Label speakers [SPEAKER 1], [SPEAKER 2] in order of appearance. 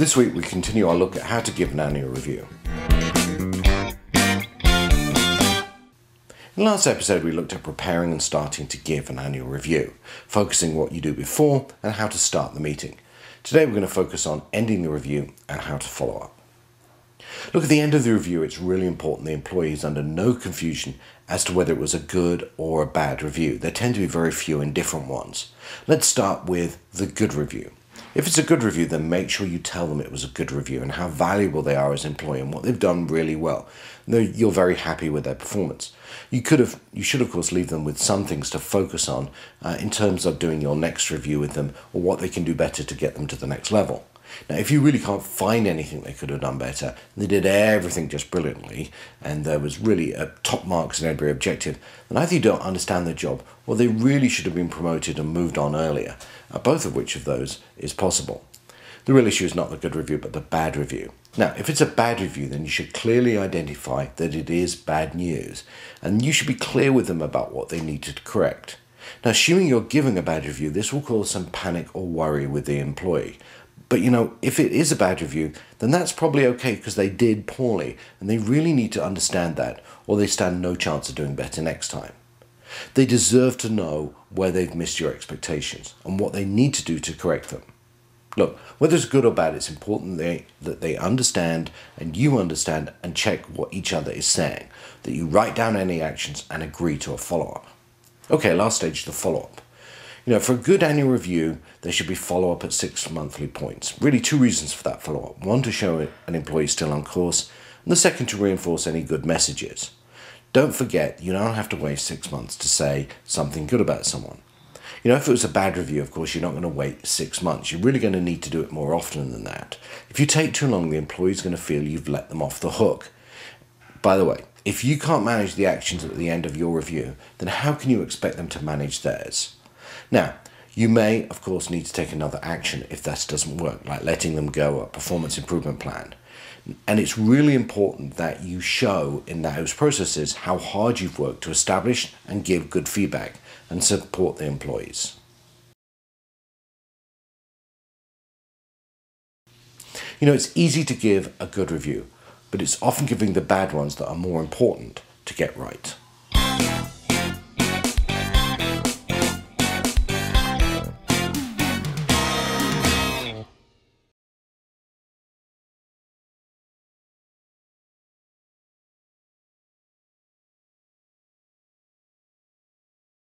[SPEAKER 1] This week we continue our look at how to give an annual review. In the last episode we looked at preparing and starting to give an annual review, focusing what you do before and how to start the meeting. Today we're going to focus on ending the review and how to follow up. Look, at the end of the review it's really important the employee is under no confusion as to whether it was a good or a bad review. There tend to be very few and different ones. Let's start with the good review. If it's a good review, then make sure you tell them it was a good review and how valuable they are as an employee and what they've done really well. You're very happy with their performance. You should of course leave them with some things to focus on in terms of doing your next review with them or what they can do better to get them to the next level. Now, if you really can't find anything they could have done better, they did everything just brilliantly, and there was really top marks in every objective, then either you don't understand their job, or they really should have been promoted and moved on earlier, both of which of those is possible. The real issue is not the good review, but the bad review. Now, if it's a bad review, then you should clearly identify that it is bad news, and you should be clear with them about what they need to correct. Now, assuming you're giving a bad review, this will cause some panic or worry with the employee. But if it is a bad review, then that's probably okay because they did poorly and they really need to understand that, or they stand no chance of doing better next time. They deserve to know where they've missed your expectations and what they need to do to correct them. Look, whether it's good or bad, it's important that they understand and you understand and check what each other is saying, that you write down any actions and agree to a follow-up. Okay, last stage, the follow-up. For a good annual review, there should be follow-up at 6 monthly points. Really, 2 reasons for that follow-up. One, to show an employee is still on course, and the second, to reinforce any good messages. Don't forget, you don't have to wait 6 months to say something good about someone. If it was a bad review, of course, you're not going to wait 6 months. You're really going to need to do it more often than that. If you take too long, the employee's going to feel you've let them off the hook. By the way, if you can't manage the actions at the end of your review, then how can you expect them to manage theirs? Now, you may, of course, need to take another action if that doesn't work, like letting them go a performance improvement plan. And it's really important that you show in those processes how hard you've worked to establish and give good feedback and support the employees. It's easy to give a good review, but it's often giving the bad ones that are more important to get right.